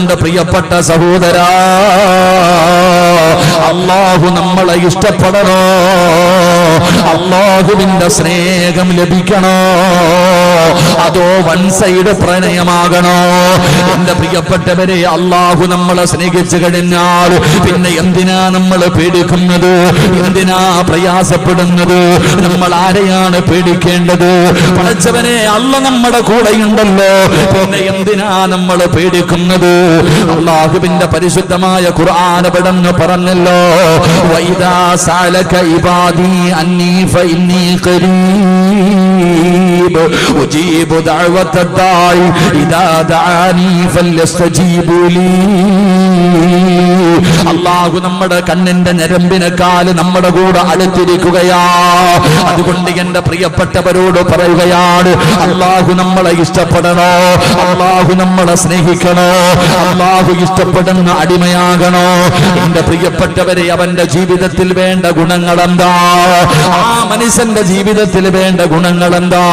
അതുകൊണ്ട് പ്രിയപ്പെട്ട സഹോദരാ, അല്ലാഹു നമ്മളെ ഇഷ്ടപ്പെടണോ, അല്ലാഹുവിന്റെ സ്നേഹം ലഭിക്കണോ, അതോ വൺ സൈഡ് പ്രണയമാകണോ? എന്റെ പ്രിയപ്പെട്ടവരെ, അല്ലാഹു നമ്മളെ സ്നേഹിച്ചു കഴിഞ്ഞാൽ പിന്നെ എന്തിനാ നമ്മൾ പേടിക്കുന്നത്, എന്തിനാ പ്രയാസപ്പെടുന്നത്? നമ്മൾ ആരെയാണ് പേടിക്കേണ്ടത്? പടച്ചവനെ, അല്ലാഹു നമ്മുടെ കൂടെയുണ്ടല്ലോ, പിന്നെ എന്തിനാ നമ്മൾ പേടിക്കുന്നത്? അല്ലാഹുവിന്റെ പരിശുദ്ധമായ ഖുർആൻ പെടുന്നു പറഞ്ഞല്ലോ, വൈദാ സഅലക ഇബാദി അന്നീ ഫഇന്നീ ഖരീബ് ഉജീബു ദഅവത ദാഇ ഇദാ ദഅാനി ഫല്യസ്തജീബു ലീ. അല്ലാഹു നമ്മുടെ കണ്ണിന്റെ ഞരമ്പിനേക്കാൾ നമ്മുടെ കൂടെ അടുത്തിരിക്കുകയാ. അതുകൊണ്ട് എന്റെ പ്രിയപ്പെട്ടവരോട് പറയുകയാണ്, അല്ലാഹു നമ്മളെ ഇഷ്ടപ്പെടണോ, അല്ലാഹു നമ്മളെ സ്നേഹിക്കണോ, അല്ലാഹു ഇഷ്ടപ്പെടുന്ന അടിമയാകണോ? എന്റെ പ്രിയപ്പെട്ടവരെ, അവന്റെ ജീവിതത്തിൽ വേണ്ട ഗുണങ്ങൾ എന്താ? ആ മനുഷ്യന്റെ ജീവിതത്തിൽ വേണ്ട ഗുണങ്ങൾ എന്താ?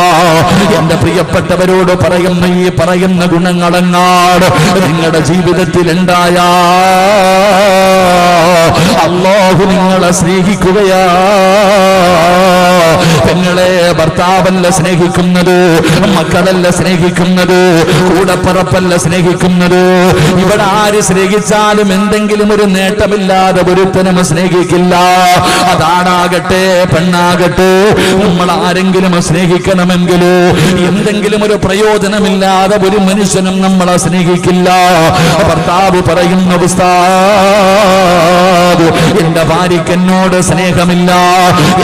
എന്റെ പ്രിയപ്പെട്ടവരോട് പറയുന്ന ഈ പറയുന്ന ഗുണങ്ങളെങ്ങാട് നിങ്ങളുടെ ജീവിതത്തിൽ ഉണ്ടായാ അല്ലാഹു നിങ്ങളെ സ്നേഹിക്കുകയാ. പെങ്ങളെ, ഭർത്താവല്ല സ്നേഹിക്കുന്നത്, മക്കളല്ല സ്നേഹിക്കുന്നത്, കൂടപ്പറപ്പല്ല സ്നേഹിക്കുന്നത്. ഇവിടെ ആര് സ്നേഹിച്ചാലും എന്തെങ്കിലും ഒരു നേട്ടമില്ലാതെ ഒരുത്തനും സ്നേഹിക്കില്ല. അതാണാകട്ടെ പെണ്ണാകട്ടെ, നമ്മൾ ആരെങ്കിലും സ്നേഹിക്കണമെങ്കിൽ എന്തെങ്കിലും ഒരു പ്രയോജനമില്ലാതെ ഒരു മനുഷ്യനും നമ്മളെ സ്നേഹിക്കില്ല. ഭർത്താവ് പറയുന്ന ഉസ്താദ്, എന്റെ ഭാര്യയ്ക്ക് എന്നോട് സ്നേഹമില്ല,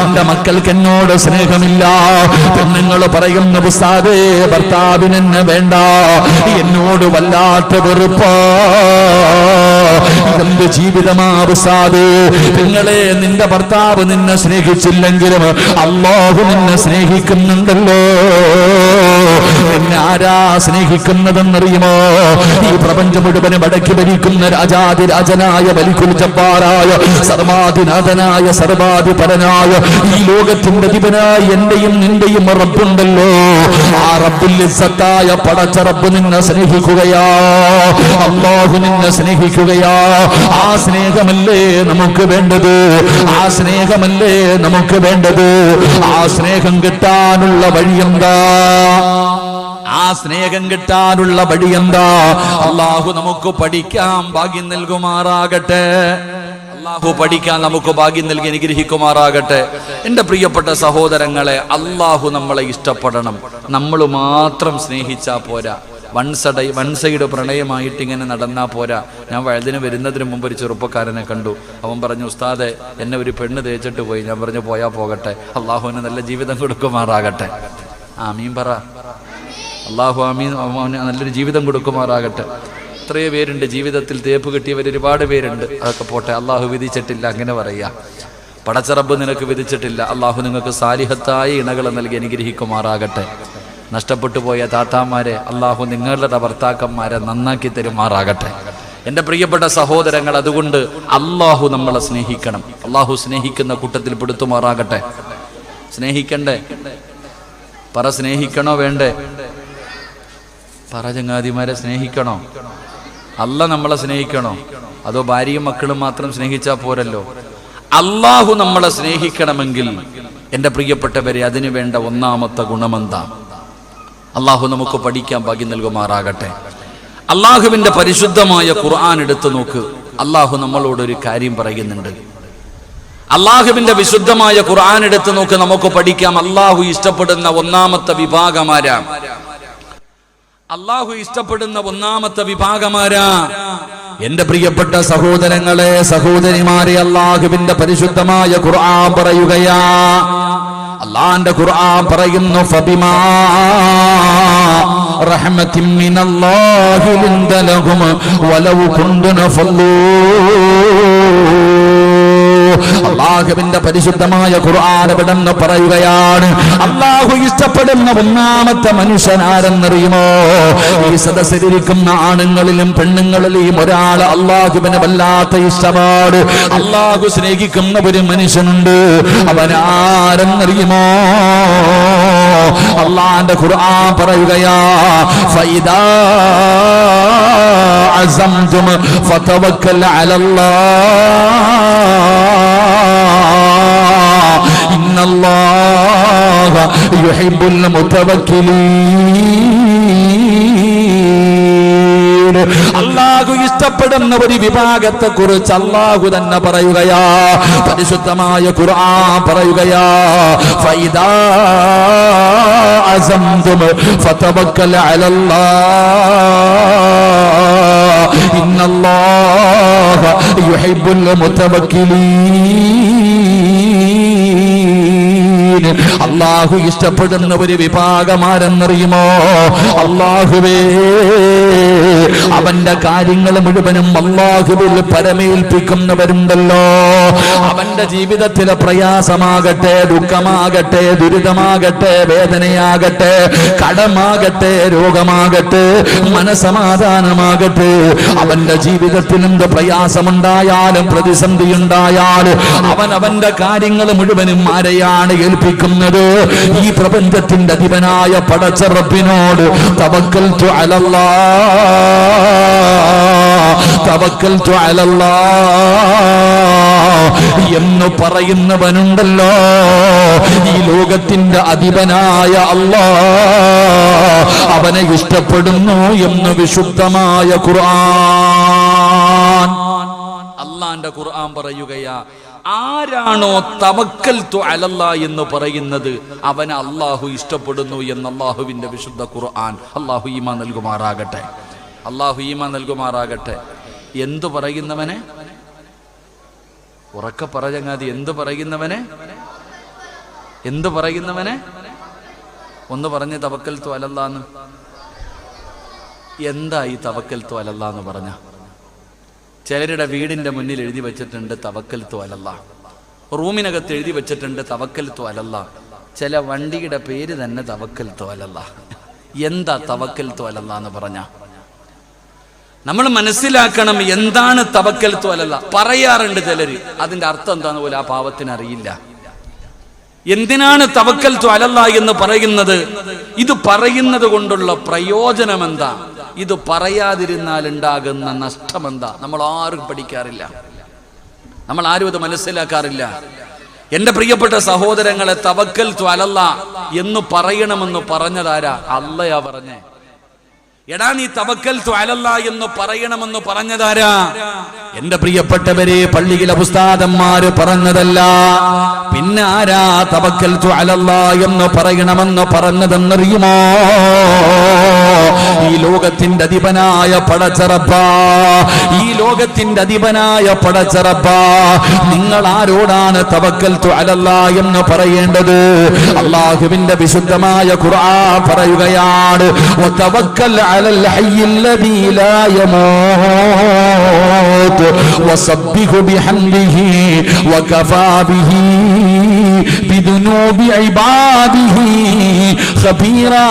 എന്റെ മക്കൾക്ക് എന്നോട് സ്നേഹമില്ല. പെണ്ണുങ്ങൾ പറയുന്ന ഉസ്താദേ, ഭർത്താവിന് എന്നെ വേണ്ട, എന്നോട് വല്ലാത്ത വെറുപ്പാ. ഇതെന്ത് ജീവിതമാ ഉസ്താദേ? നിങ്ങളെ, നിന്റെ ഭർത്താവ് നിന്നെ സ്നേഹിച്ചില്ലെങ്കിലും അല്ലാഹു നിന്നെ സ്നേഹിക്കുന്നുണ്ടല്ലോ. എന്നെ ആരാ സ്നേഹിക്കുന്നതെന്നറിയുമോ? ഈ പ്രപഞ്ചം മുഴുവനും അടക്കി ഭരിക്കുന്ന രാജാതിരാജനായ വലിക്കുൽ ജബ്ബാറായ സർവാധിനാഥനായ സർവാധിപരനായ ഈ ലോകത്തിന്റെ അധിപനായ എന്റെയും നിന്റെയും റബ്ബുണ്ടല്ലോ. ആ റബ്ബുൽ ഇസ്സത്തായ പടച്ച റബ്ബ് നിന്നെ സ്നേഹിക്കുകയാ, അല്ലാഹു നിന്നെ സ്നേഹിക്കുകയാ. ആ സ്നേഹമല്ലേ നമുക്ക് വേണ്ടത്, ആ സ്നേഹമല്ലേ നമുക്ക് വേണ്ടത്. ആ സ്നേഹം കിട്ടാനുള്ള വഴിയെന്താ? ആ സ്നേഹം കിട്ടാനുള്ള വഴി എന്താ? അല്ലാഹു നമുക്ക് പഠിക്കാൻ ഭാഗ്യം നൽകുമാറാകട്ടെ. അല്ലാഹു പഠിക്കാൻ നമുക്ക് ഭാഗ്യം നൽകി അനുഗ്രഹിക്കുമാറാകട്ടെ. എന്റെ പ്രിയപ്പെട്ട സഹോദരങ്ങളെ, അല്ലാഹു നമ്മളെ ഇഷ്ടപ്പെടണം. നമ്മൾ മാത്രം സ്നേഹിച്ചാ പോരാ, വൺ സൈഡ് പ്രണയമായിട്ട് ഇങ്ങനെ നടന്നാ പോരാ. ഞാൻ വഴുതിന് വരുന്നതിന് മുമ്പ് ഒരു ചെറുപ്പക്കാരനെ കണ്ടു. അവൻ പറഞ്ഞു, ഉസ്താദെ, എന്നെ ഒരു പെണ്ണ് തേച്ചിട്ട് പോയി. ഞാൻ പറഞ്ഞു, പോയാ പോകട്ടെ, അല്ലാഹുവിന് നല്ല ജീവിതം കൊടുക്കുമാറാകട്ടെ. ആമീൻ പറ. അല്ലാഹു ആമീൻ, നല്ലൊരു ജീവിതം കൊടുക്കുമാറാകട്ടെ. എത്രയോ പേരുണ്ട് ജീവിതത്തിൽ തേപ്പ് കിട്ടിയവർ, ഒരുപാട് പേരുണ്ട്. അതൊക്കെ പോട്ടെ, അല്ലാഹു വിധിച്ചിട്ടില്ല, അങ്ങനെ പറയാ. പടച്ചറബ് നിനക്ക് വിധിച്ചിട്ടില്ല. അല്ലാഹു നിങ്ങൾക്ക് സാലിഹത്തായ ഇണകളെ നൽകി അനുഗ്രഹിക്കുമാറാകട്ടെ. നഷ്ടപ്പെട്ടു പോയ താത്താമാരെ അല്ലാഹു നിങ്ങളുടെ ഭർത്താക്കന്മാരെ നന്നാക്കി തരുമാറാകട്ടെ. എൻ്റെ പ്രിയപ്പെട്ട സഹോദരങ്ങൾ, അതുകൊണ്ട് അല്ലാഹു നമ്മളെ സ്നേഹിക്കണം. അല്ലാഹു സ്നേഹിക്കുന്ന കൂട്ടത്തിൽ പെടുത്തുമാറാകട്ടെ. സ്നേഹിക്കണ്ടേ? പറ, സ്നേഹിക്കണോ വേണ്ടേ? പറ ചങ്ങാതിമാരെ, സ്നേഹിക്കണോ? അല്ല നമ്മളെ സ്നേഹിക്കണോ? അതോ ഭാര്യയും മക്കളും മാത്രം സ്നേഹിച്ചാൽ പോരല്ലോ? അല്ലാഹു നമ്മളെ സ്നേഹിക്കണമെങ്കിൽ എൻ്റെ പ്രിയപ്പെട്ടവരെ, അതിനു വേണ്ട ഒന്നാമത്തെ ഗുണമെന്താ? അല്ലാഹു നമുക്ക് പഠിക്കാൻ ഭാഗ്യം നൽകുമാറാകട്ടെ. അല്ലാഹുവിന്റെ പരിശുദ്ധമായ ഖുർആൻ എടുത്തു നോക്ക്. അല്ലാഹു നമ്മളോടൊരു കാര്യം പറയുന്നുണ്ട്. അല്ലാഹുവിന്റെ വിശുദ്ധമായ ഖുർആൻ എടുത്തു നോക്ക്, നമുക്ക് പഠിക്കാം. അല്ലാഹു ഇഷ്ടപ്പെടുന്ന ഒന്നാമത്തെ വിഭാഗമാരാ? അല്ലാഹു ഇഷ്ടപ്പെടുന്ന ഒന്നാമത്തെ വിഭാഗമാരാ? എന്റെ പ്രിയപ്പെട്ട സഹോദരങ്ങളെ, സഹോദരിമാരെ, അല്ലാഹുവിന്റെ പരിശുദ്ധമായ ഖുർആൻ പറയുകയാ. അല്ലാഹുവിന്റെ ഖുർആൻ പറയുന്നു, ഫബിമാ റഹ്മത്തിൻ മിനല്ലാഹി ലിന്ത ലഹും വലൗ കുന്തുന ഫല്ലൂ. അല്ലാഹുവിന്റെ പരിശുദ്ധമായ ഖുർആൻ എവിടെന്ന് പറയുകയാണ്, അല്ലാഹു ഇഷ്ടപ്പെടുന്ന ഒന്നാമത്തെ മനുഷ്യനാരെന്നറിയുമോ? ഈ സദസ്സിലിരിക്കുന്ന ആണുങ്ങളിലും പെണ്ണുങ്ങളിലും ഒരാൾ അല്ലാഹുവിനെ വല്ലാത്ത ഇഷ്ടമാണ്. അല്ലാഹു സ്നേഹിക്കുന്ന ഒരു മനുഷ്യനുണ്ട്. അവനാരെന്നറിയുമോ? അല്ലാഹുവിന്റെ ഖുർആൻ പറയുകയാ ഫൈദാ അസംതും ഫതവക്കൽ അലല്ലാഹ് ഇന്നല്ലാഹ യുഹിബ്ബുൽ മുതവക്കിലീൻ. അല്ലാഹു ഇഷ്ടപ്പെടുന്ന ഒരു വിഭാഗത്തെ കുറിച്ച് അല്ലാഹു തന്നെ പറയുകയാ. പരിശുദ്ധമായ ഖുർആൻ പറയുകയാ ഫൈദാ അസംതും ഫതവക്കൽ അലല്ലാഹ് ഇന്നല്ലാഹ യുഹിബ്ബുൽ മുതവക്കിലീൻ. അല്ലാഹു ഇഷ്ടപ്പെടുന്ന ഒരു വിഭാഗമാരെന്നറിയുമോ? അല്ലാഹുവേ അവന്റെ കാര്യങ്ങൾ മുഴുവനും അല്ലാഹുവിൽ പരമേൽപ്പിക്കുന്നവരുണ്ടല്ലോ. അവന്റെ ജീവിതത്തിലെ പ്രയാസമാകട്ടെ, ദുഃഖമാകട്ടെ, ദുരിതമാകട്ടെ, വേദനയാകട്ടെ, കടമാകട്ടെ, രോഗമാകട്ടെ, മനസമാധാനമാകട്ടെ, അവന്റെ ജീവിതത്തിൽ എന്ത് പ്രയാസമുണ്ടായാലും പ്രതിസന്ധി ഉണ്ടായാലും അവന്റെ കാര്യങ്ങൾ മുഴുവനും ആരെയാണ് ഏൽപ്പിക്കുന്നത്? ഈ പ്രപഞ്ചത്തിന്റെ അധിപനായ പടച്ച റബ്ബിനോട്. തവക്കൽതു അലല്ലാഹ് എന്ന് പറയുന്നവനുണ്ടല്ലോ. ഈ ലോകത്തിന്റെ അധിപനായ അല്ലാഹ് അവനെ ഇഷ്ടപ്പെടുന്നു എന്ന് വിശുദ്ധമായ ഖുർആൻ. അല്ലാഹുവിന്റെ ഖുർആൻ പറയുകയാ, ആരാണോ തവക്കൽതു അലല്ലാഹ് എന്ന് പറയുന്നത് അവനെ അല്ലാഹു ഇഷ്ടപ്പെടുന്നു എന്ന് അല്ലാഹുവിന്റെ വിശുദ്ധ ഖുർആൻ. അല്ലാഹു ഈമാൻ നൽകുമാറാകട്ടെ, അല്ലാഹു ഈമാൻ നൽകുമാറാകട്ടെ. എന്തു പറയുന്നവനെ? ഉറക്കെ പറഞ്ഞാതി. എന്തു പറയുന്നവനെ? എന്തു പറയുന്നവനെ? ഒന്ന് പറഞ്ഞ് തവക്കൽതു അലല്ലാഹ്. എന്താ ഈ തവക്കൽതു അലല്ലാഹ് എന്ന് പറഞ്ഞ? ചിലരുടെ വീടിന്റെ മുന്നിൽ എഴുതി വെച്ചിട്ടുണ്ട് തവക്കൽതു അലല്ലാഹ്. റൂമിനകത്ത് എഴുതി വെച്ചിട്ടുണ്ട് തവക്കൽതു അലല്ലാഹ്. ചില വണ്ടിയുടെ പേര് തന്നെ തവക്കൽതു അലല്ലാഹ്. എന്താ തവക്കൽതു അലല്ലാഹ് എന്ന് പറഞ്ഞ? നമ്മൾ മനസ്സിലാക്കണം എന്താണ് തവക്കൽതു അലല്ലാഹ്. പറയാറുണ്ട് ചിലര്, അതിന്റെ അർത്ഥം എന്താന്ന് പോലും ആ പാവത്തിന് അറിയില്ല. എന്തിനാണ് തവക്കൽതു അലല്ലാഹ് എന്ന് പറയുന്നത്? ഇത് പറയുന്നത് കൊണ്ടുള്ള പ്രയോജനം എന്താ? ഇത് പറയാതിരുന്നാൽ ഉണ്ടാകുന്ന നഷ്ടമെന്താ? നമ്മൾ ആരും പഠിക്കാറില്ല, നമ്മൾ ആരും അത് മനസ്സിലാക്കാറില്ല. എന്റെ പ്രിയപ്പെട്ട സഹോദരങ്ങളെ, തവക്കൽതു അലല്ലാഹ് എന്ന് പറയണമെന്ന് പറഞ്ഞതാരാ? അള്ളയാ പറഞ്ഞേ. എടാ നീ തവക്കൽതു അലല്ലാഹ് എന്ന് പറയണമെന്ന് പറഞ്ഞതാരാ? എന്റെ പ്രിയപ്പെട്ടവരെ, പള്ളിയിലെ ഉസ്താദന്മാര് പറഞ്ഞതല്ല. പിന്നെ ആരാ തവക്കൽതു അലല്ലാഹ് എന്ന് പറയണമെന്ന് പറഞ്ഞതെന്നറിയുമോ? ഈ ലോകത്തിന്റെ അധിപനായ പടച്ച റബ്ബാ, ഈ ലോകത്തിന്റെ അധിപനായ പടച്ച റബ്ബാ, നിങ്ങൾ ആരോടാണ് തവക്കൽതു അലല്ലാഹ് എന്ന് പറയേണ്ടത്? അല്ലാഹുവിന്റെ വിശുദ്ധമായ ഖുർആൻ പറയുകയാണ്, വതവക്കൽ അലൽ ഹയ്യില്ലദീ ലാ യമൂത് വസബ്ബിഹു ബിഹംദിഹി വകഫാ ബിഹി ബിദുനൂബി ഇബാദിഹി ഖബീറാ.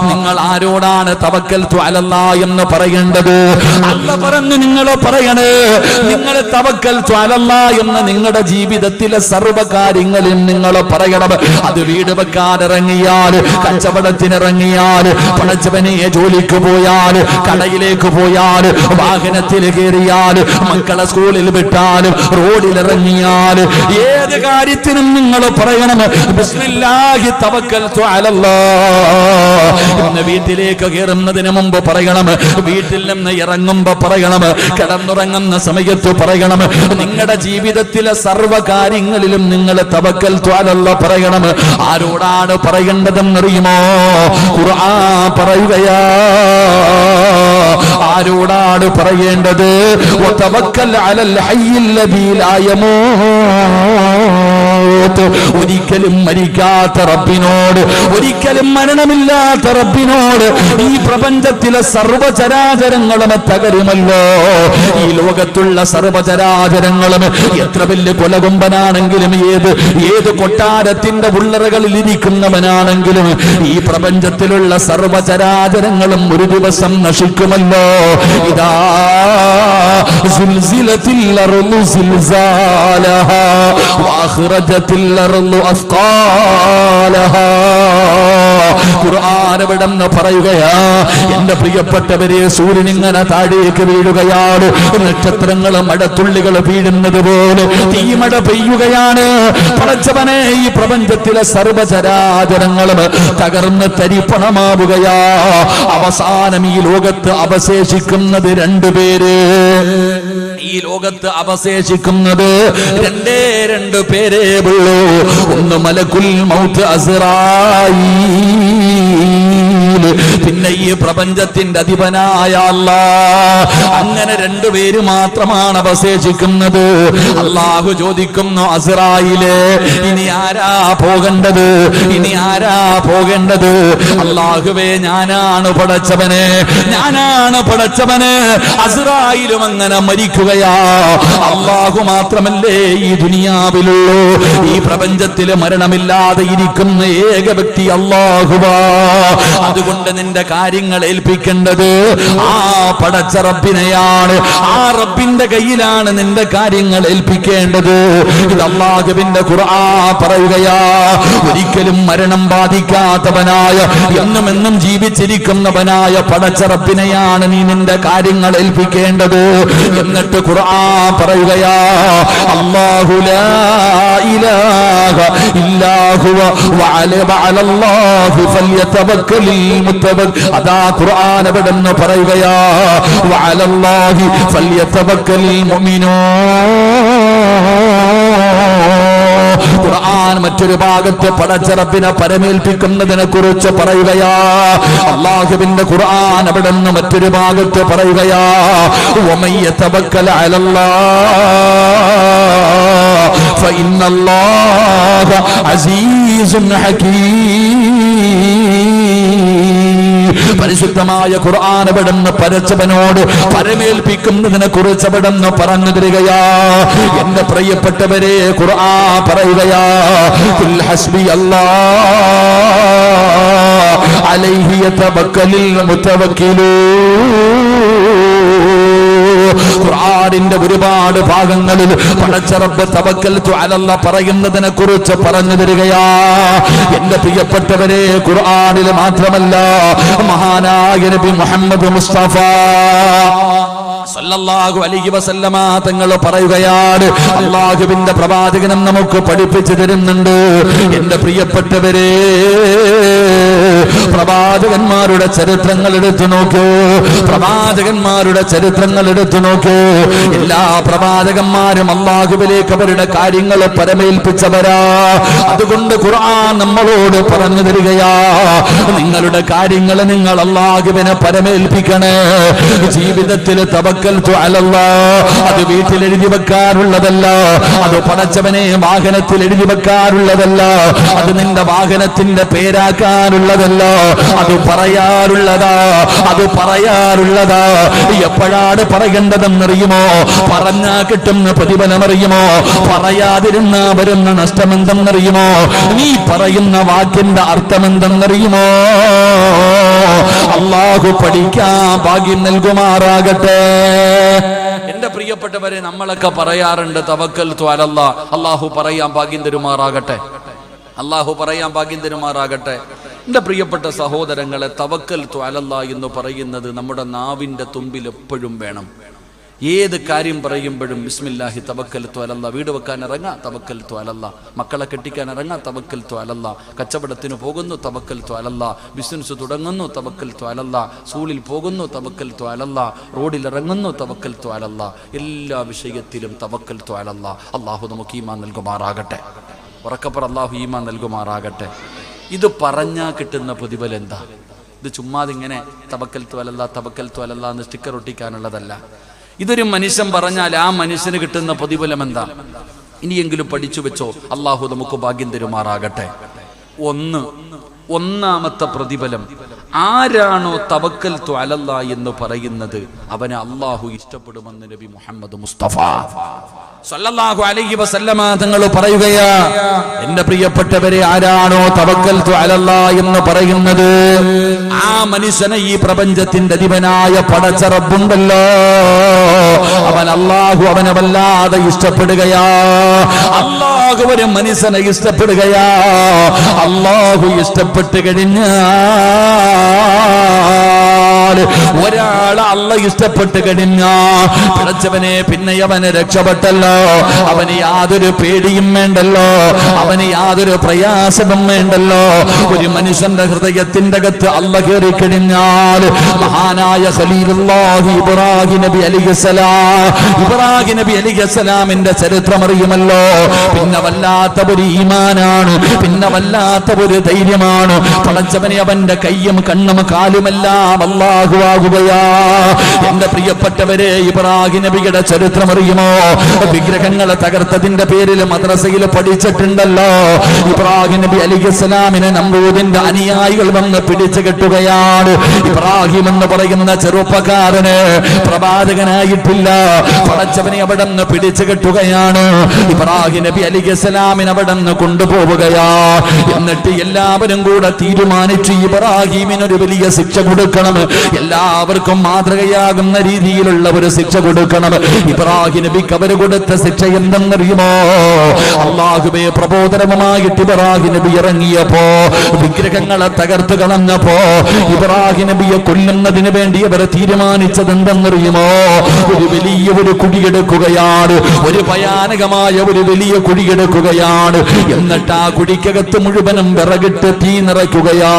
നിങ്ങൾ ആരോടാണ് തവക്കൽതു അലല്ലാഹ് എന്ന് പറയേണ്ടത്? അല്ലാഹ് പറഞ്ഞു നിങ്ങൾ പറയണേ, നിങ്ങൾ തവക്കൽതു അലല്ലാഹ് എന്ന് നിങ്ങളുടെ ജീവിതത്തിലെ സർവ്വ കാര്യങ്ങളിൽ നിങ്ങൾ പറയണം. അത് വീട് വെക്കാനിറങ്ങിയാൽ, കച്ചവടത്തിനിറങ്ങിയാൽ, പടച്ചവനെ ജോലിക്ക് പോയാൽ, കടയിലേക്ക് പോയാൽ, വാഹനത്തിൽ കയറിയാൽ, മക്കളെ സ്കൂളിൽ വിട്ടാലും, റോഡിലിറങ്ങിയാൽ, ഏത് കാര്യത്തിനും നിങ്ങൾ പറയണം ബിസ്മില്ലാഹി തവക്കൽതു അലല്ലാഹ്. ഇന്ന് വീട്ടിലേക്ക് കയറുന്നതിന് മുമ്പ് പറയണം, വീട്ടിൽ നിന്ന് ഇറങ്ങുമ്പോ പറയണം, കിടന്നുറങ്ങുന്ന സമയത്ത് പറയണം. നിങ്ങളുടെ ജീവിതത്തിലെ സർവ്വ കാര്യങ്ങളിലും നിങ്ങൾ തവക്കൽതു അലല്ലാഹ് പറയണം. ആരോടാണ് പറയേണ്ടതെന്നറിയുമോ? ഖുർആൻ പറയുകയാ, ആരോടാണ് പറയേണ്ടത്? വതവക്കൽ അലൽ ഹയ്യില്ലദീ ലാ യമൂത്. ഒരിക്കലും മരിക്കാത്ത റബ്ബിനോട്, ഒരിക്കലും മരണമില്ലാത്ത റബ്ബിനോട് ഈ പ്രപഞ്ചത്തിലെ സർവചരാചരങ്ങളും തകരുമല്ലോ. ഈ ലോകത്തുള്ള സർവചരാചരങ്ങളും എത്ര വലിയ കൊലകൊമ്പനാണെങ്കിലും, ഏത് കൊട്ടാരത്തിന്റെ ഉള്ളറകളിൽ ഇരിക്കുന്നവനാണെങ്കിലും, ഈ പ്രപഞ്ചത്തിലുള്ള സർവചരാചരങ്ങളും ഒരു ദിവസം നശിക്കുമല്ലോ. പറയുമല്ലോ, ഇദാ സുൽസിലത്തിൽ അർളു സിൽസാലഹാ വഅഖ്റജത്തിൽ അർളു അസ്ഖാലഹാ. ഖുർആൻ എവിടെന്ന് പറയുകയാ, എന്റെ പ്രിയപ്പെട്ടവരെ, സൂര്യൻ ഇങ്ങനെ താഴേക്ക് വീഴുകയാണ്, നക്ഷത്രങ്ങൾ മഴത്തുള്ളികൾ വീഴുന്നത് പോലെ തീമഴ പെയ്യുകയാണ്. പടച്ചവനെ, ഈ പ്രപഞ്ചത്തിലെ സർവചരാചരങ്ങളും തകർന്ന് തരിപ്പണമാവുകയാ. അവസാനം ഈ ലോകത്ത് അവശേഷിക്കുന്നത് രണ്ടുപേര്. ഈ ലോകത്ത് അവശേഷിക്കുന്നത് രണ്ടു പേരേ ഉള്ളൂ. ഒന്ന് മലക്കുൽ മൗത്ത് അസ്റായീൽ, പിന്നെ ഈ പ്രപഞ്ചത്തിന്റെ അധിപനായ അല്ലാഹ്. അങ്ങനെ രണ്ടുപേര് മാത്രമാണ് അവശേഷിക്കുന്നത്. അല്ലാഹു ചോദിക്കുന്നു, അസ്റായീലേ, ഇനി ആരാ പോകേണ്ടത്? ഇനി ആരാ പോകേണ്ടത്? അല്ലാഹുവേ, ഞാനാണ് പടച്ചവനെ, ഞാനാണ് പടച്ചവനെ. അസ്റായീലും അങ്ങനെ മരിക്കുകയാ. അല്ലാഹു മാത്രമല്ലേ ഈ ദുനിയാവിലുള്ളൂ. ഈ പ്രപഞ്ചത്തിൽ മരണമില്ലാതെ ഇരിക്കുന്ന ഏക വ്യക്തി അല്ലാഹുവാ. അതുകൊണ്ട് നിന്റെ കാര്യങ്ങൾ ഏൽപ്പിക്കേണ്ടത് ആ പടച്ച റബ്ബിനെയാണ്. ആ റബ്ബിന്റെ കയ്യിലാണ് നിന്റെ കാര്യങ്ങൾ ഏൽപ്പിക്കേണ്ടത്. ഇത് അല്ലാഹുവിന്റെ ഖുർആൻ പറയുകയാ. ഒരിക്കലും മരണം ബാധിക്കാത്തവനായ, എന്നും എന്നും ജീവിച്ചിരിക്കുന്നവനായ പടച്ച റബ്ബിനെയാണ് നീ നിന്റെ കാര്യങ്ങൾ ഏൽപ്പിക്കേണ്ടത്. എന്നിട്ട് ഖുർആൻ പറയുകയാ, അല്ലാഹു ലാ ഇലാഹ ഇല്ലാ ഹുവ വഅലല്ലാഹി ഫൽയതവക്കലിൽ മുതവക്കൽ. അതാ ഖുർആൻ എവിടെന്ന് പറയുകയാ, വഅലല്ലാഹി ഫൽയതവക്കലിൽ മുഅ്മിനൂൻ. ഖുർആൻ മറ്റൊരു ഭാഗത്ത് പടച്ച റബ്ബിനെ പരമേൽപ്പിക്കുന്നതിനെ കുറിച്ച് പറയുകയാ. അല്ലാഹുവിന്റെ ഖുർആൻ അവിടെന്ന് മറ്റൊരു ഭാഗത്ത് പറയുകയാ, വമൻ യതവക്കൽ അലല്ലാഹ് ഫഇന്നല്ലാഹ അസീസുൻ ഹകീം. പരിശുദ്ധമായ ഖുർആൻ എവിടെന്ന് പരച്ചവനോട് പരമേൽപ്പിക്കുന്നതിനെ കുറിച്ച് എവിടെന്ന് പറഞ്ഞു തരികയാ. എന്റെ പ്രിയപ്പെട്ടവരെ, ഖുർആൻ പറയുകയാ, ഖുൽ ഹസ്ബി അല്ലാഹ് അലൈഹി യതവക്കലിൽ മുതവക്കിലൂൻ. ഖുർആനിന്റെ ഒരുപാട് ഭാഗങ്ങളിൽ പടച്ച റബ്ബ് തവക്കൽതു അലല്ലാഹ് പറയുന്നതിനെ കുറിച്ച് പറഞ്ഞു തരികയാ. എന്റെ പ്രിയപ്പെട്ടവരെ, ഖുർആനിൽ മാത്രമല്ല, മഹാനായ നബി മുഹമ്മദ് മുസ്തഫ സല്ലല്ലാഹു അലൈഹി വസല്ലമ തങ്ങൾ പറയുകയാണ്, അല്ലാഹുവിന്റെ പ്രവാചകനും നമുക്ക് പഠിപ്പിച്ചു തരുന്നുണ്ട്. എന്റെ പ്രിയപ്പെട്ടവരെ, പ്രവാചകന്മാരുടെ ചരിത്രങ്ങൾ എടുത്തു നോക്കൂ. പ്രവാചകന്മാരുടെ ചരിത്രങ്ങൾ എടുത്തു നോക്കൂ. എല്ലാ പ്രവാചകന്മാരും അല്ലാഹുവിലേക്ക് അവരുടെ കാര്യങ്ങൾ പരമേൽപ്പിച്ചവരാ. അതുകൊണ്ട് ഖുർആൻ നമ്മളോട് പറഞ്ഞു തരികയാ, നിങ്ങളുടെ കാര്യങ്ങൾ നിങ്ങൾ അല്ലാഹുവിനെ പരമേൽപ്പിക്കണേ. ജീവിതത്തിൽ തവക്കൽതു അലല്ലാഹ്, അത് വീട്ടിൽ എഴുതി വെക്കാറുള്ളതല്ല. അത് പടച്ചവനെ വാഹനത്തിൽ എഴുതി വെക്കാറുള്ളതല്ല. അത് നിന്റെ വാഹനത്തിന്റെ പേരാക്കാനുള്ളതല്ല. അത് പറയാറുള്ളതാ. അത് പറയാറുള്ളതാ. എപ്പോഴാണ് പറയേണ്ടതെന്നറിയുമോ? പറഞ്ഞാ കിട്ടുന്ന പ്രതിഫലമറിയുമോ? പറയാതിരുന്ന വരുന്ന നഷ്ടമെന്തെന്നറിയുമോ? നീ പറയുന്ന വാക്കിന്റെ അർത്ഥമെന്തെന്നറിയുമോ? അല്ലാഹു പഠിക്കാൻ ഭാഗ്യം നൽകുമാറാകട്ടെ. എന്റെ പ്രിയപ്പെട്ടവരെ, നമ്മളൊക്കെ പറയാറുണ്ട് തവക്കൽതു അലല്ലാഹ്. അല്ലാഹു പറയാൻ ഭാഗ്യം തരുമാറാകട്ടെ. അല്ലാഹു പറയാൻ ഭാഗ്യം തരുമാറാകട്ടെ. എന്റെ പ്രിയപ്പെട്ട സഹോദരങ്ങളെ, തവക്കൽതു അലല്ലാഹ് എന്ന് പറയുന്നത് നമ്മുടെ നാവിന്റെ തുമ്പിൽ എപ്പോഴും വേണം. ഏത് കാര്യം പറയുമ്പോഴും ബിസ്മില്ലാഹി തവക്കൽതു അലല്ലാഹ്. വീട് വെക്കാൻ ഇറങ്ങാ, തവക്കൽതു അലല്ലാഹ്. മക്കളെ കെട്ടിക്കാൻ ഇറങ്ങാ, തവക്കൽതു അലല്ലാഹ്. കച്ചവടത്തിന് പോകുന്നു, തവക്കൽതു അലല്ലാഹ്. ബിസിനസ് തുടങ്ങുന്നു, തവക്കൽതു അലല്ലാഹ്. സ്കൂളിൽ പോകുന്നു, തവക്കൽതു അലല്ലാഹ്. റോഡിൽ ഇറങ്ങുന്നു, തവക്കൽതു അലല്ലാഹ്. എല്ലാ വിഷയത്തിലും തവക്കൽതു അലല്ലാഹ്. അല്ലാഹു നമുക്ക് ഈമാൻ നൽകുമാറാകട്ടെ. ഉറക്കപ്പുറ അല്ലാഹു ഈമാൻ നൽകുമാറാകട്ടെ. ഇത് പറഞ്ഞാൽ കിട്ടുന്ന പ്രതിഫലം എന്താ? ഇത് ചുമ്മാതിങ്ങനെ തവക്കൽതു അലല്ലാഹ് തവക്കൽതു അലല്ലാഹ് എന്ന് സ്റ്റിക്കർ ഒട്ടിക്കാനുള്ളതല്ല. ഇതൊരു മനുഷ്യൻ പറഞ്ഞാൽ ആ മനുഷ്യന് കിട്ടുന്ന പ്രതിഫലം എന്താ? ഇനിയെങ്കിലും പഠിച്ചു വെച്ചോ. അല്ലാഹു നമുക്ക് ഭാഗ്യം തരുമാറാകട്ടെ. ഒന്നാമത്തെ പ്രതിഫലം, ആരാണോ തവക്കൽതു അലല്ലാഹ് എന്ന് പറയുന്നത് അവനെ അള്ളാഹു ഇഷ്ടപ്പെടുമെന്ന് നബി മുഹമ്മദ് മുസ്തഫ സല്ലല്ലാഹു അലൈഹി വസല്ലമ തങ്ങൾ പറയുകയാ, എന്റെ പ്രിയപ്പെട്ടവരെ, ആരാണോ തവക്കൽതു അലല്ലാഹ് എന്ന് പറയുന്നത്, ആ മനുഷ്യനെ ഈ പ്രപഞ്ചത്തിന്റെ അധിപനായ പടച്ച റബ്ബുണ്ടല്ലോ, അവൻ അള്ളാഹു അവനെ വല്ലാതെ ഇഷ്ടപ്പെടുകയാ. അള്ളാഹു ഒരു മനുഷ്യനെ ഇഷ്ടപ്പെടുകയാ. അള്ളാഹു ഇഷ്ടപ്പെട്ട് കഴിഞ്ഞാൽ, ഒരാൾ അള്ള ഇഷ്ടപ്പെട്ട് കഴിഞ്ഞാ പടച്ചവനെ പിന്നെ അവന് രക്ഷപ്പെട്ടല്ലോ, അവന് യാതൊരു പേടിയും വേണ്ടല്ലോ, അവന് യാതൊരു പ്രയാസവും വേണ്ടല്ലോ. ഒരു മനുഷ്യന്റെ ഹൃദയത്തിന്റെ അകത്ത് അള്ള കയറി കഴിഞ്ഞാൽ, മഹാനായ ഖലീലുല്ലാഹി ഇബ്രാഹിം നബി അലൈഹിസ്സലാമിന്റെ ചരിത്രം അറിയുമല്ലോ. പിന്നെ വല്ലാത്ത ഒരു ഈമാനാണ്, പിന്നെ വല്ലാത്ത ഒരു ധൈര്യമാണ്. പടച്ചവനെ അവന്റെ കയ്യും കണ്ണും കാലുമെല്ലാം അല്ലാഹു ആകുകയാ. എന്റെ പ്രിയപ്പെട്ടവരെ, ഇബ്രാഹിം നബിയുടെ ചരിത്രം അറിയുമോ? വിഗ്രഹങ്ങളെ തകർത്തതിന്റെ പേരിൽ മദ്രസയിൽ പഠിച്ചിട്ടുണ്ടല്ലോ. ഇബ്രാഹിം നബി അലൈഹിസ്സലാമിനെ നമ്രൂദിന്റെ അനുയായികൾ വന്ന് പിടിച്ചു കെട്ടുകയാണ്. ഇബ്രാഹിം എന്ന് പറയുന്ന ചെറുപ്പക്കാരന് പ്രവാചകനായിട്ടില്ല. പടച്ചവനെ അവിടെ നിന്ന് പിടിച്ചു കെട്ടുകയാണ്. ഇബ്രാഹിം നബി അലൈഹിസ്സലാമിനെ അവിടെ നിന്ന് കൊണ്ടുപോവുകയാ. എന്നിട്ട് എല്ലാവരും കൂടെ തീരുമാനിച്ചു, ഇബ്രാഹിമിനൊരു വലിയ ശിക്ഷ കൊടുക്കണം, എല്ലാവർക്കും മാതൃകയാകുന്ന രീതിയിലുള്ള ഒരു ശിക്ഷ കൊടുക്കണം. ഇബ്രാഹിം നബിക്ക് അവർ കൊടുത്ത ശിക്ഷ എന്തെന്നറിയുമോ? അല്ലാഹുവേ പ്രബോധനവുമായിട്ട് ഇബ്രാഹിം നബി ഇറങ്ങിയപ്പോ, വിഗ്രഹങ്ങളെ തകർത്ത് കളഞ്ഞപ്പോ, ഇബ്രാഹിം നബിയെ കൊല്ലുന്നതിന് വേണ്ടി അവർ തീരുമാനിച്ചത് എന്തെന്നറിയുമോ? ഒരു വലിയ ഒരു കുഴിയെടുക്കുകയാണ്, ഒരു ഭയാനകമായ ഒരു വലിയ കുഴിയെടുക്കുകയാണ്. എന്നിട്ട് ആ കുഴിക്കകത്ത് മുഴുവനും വിറകിട്ട് തീ നിറയ്ക്കുകയാ.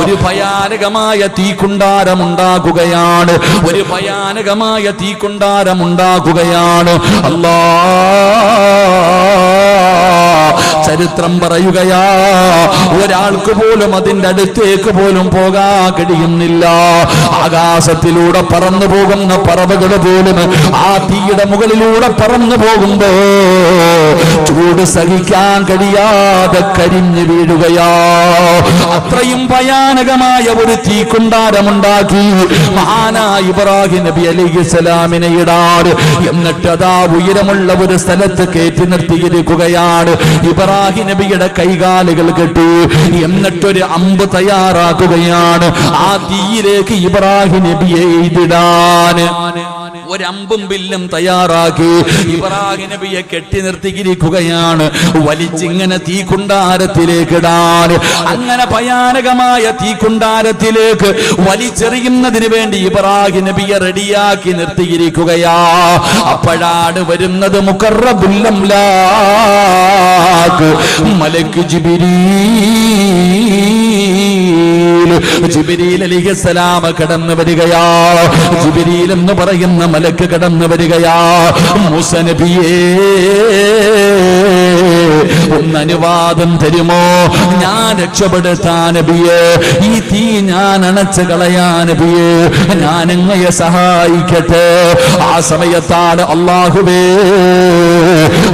ഒരു ഭയാനകമായ തീക്കുണ്ടാരമുണ്ടാക്കുകയാണ്, ഒരു ഭയാനകമായ തീക്കുണ്ടാരമുണ്ടാക്കുകയാണ്. അല്ലാ, ചരിത്രം പറയുകയാ, ഒരാൾക്ക് പോലും അതിന്റെ അടുത്തേക്ക് പോലും പോകാൻ കഴിയുന്നില്ല. ആകാശത്തിലൂടെ പറന്നു പോകുന്ന പറവകൾ പോലും ആ തീയുടെ മുകളിലൂടെ പറന്നു പോകുമ്പോ ചൂട് സഹിക്കാൻ കഴിയാതെ കരിഞ്ഞു വീഴുകയാ. അത്രയും ഭയാനകമായ ഒരു തീക്കുണ്ടാരമുണ്ടാക്കി മഹാനായ ഇബ്രാഹിം നബി അലൈഹിസ്സലാമിനെ ഇടാറ്. എന്നിട്ട് അതാ ഉയരമുള്ള ഒരു സ്ഥലത്ത് കയറ്റി നിർത്തിയിരിക്കുകയാണ്. ഇബ്രാഹിം നബിയുടെ കൈകാലുകൾ കെട്ടി എന്നിട്ടൊരു അമ്പ് തയ്യാറാക്കുകയാണ്. ആ തീയിലേക്ക് ഇബ്രാഹിം നബിയെ എഴുതിടാൻ ഒരമ്പും ബില്ലും തയ്യാറാക്കി ഇബ്രാഹിം നബിയെ കെട്ടി നിർത്തിയിരിക്കുകയാണ്. വലിച്ചിങ്ങനെ തീക്കുണ്ടാരത്തിലേക്ക് ഇടാൻ, അങ്ങനെ ഭയാനകമായ തീക്കുണ്ടാരത്തിലേക്ക് വലിച്ചെറിയുന്നതിന് വേണ്ടി ഇബ്രാഹിം നബിയെ റെഡിയാക്കി നിർത്തിയിരിക്കുകയാ. അപ്പോഴാണ് വരുന്നത് മുഖറബുൽ അംലാക്ക് മലക്ക് ജിബ്രീൽ അലൈഹിസ്സലാം കടന്നു വരികയാ. ജിബ്രീൽ എന്ന് പറയുന്ന മലക്ക് കടന്നു വരികയാ. മൂസ നബിയേ, ഒന്ന് അനുവാദം തരുമോ? ഞാൻ രക്ഷപ്പെടുത്താൻ നബിയേ, ഈ തീ ഞാൻ അണച്ചു കളയാൻ നബിയേ, ഞാൻ അങ്ങയെ സഹായിക്കട്ടെ. ആ സമയത്താണ് അല്ലാഹുവേ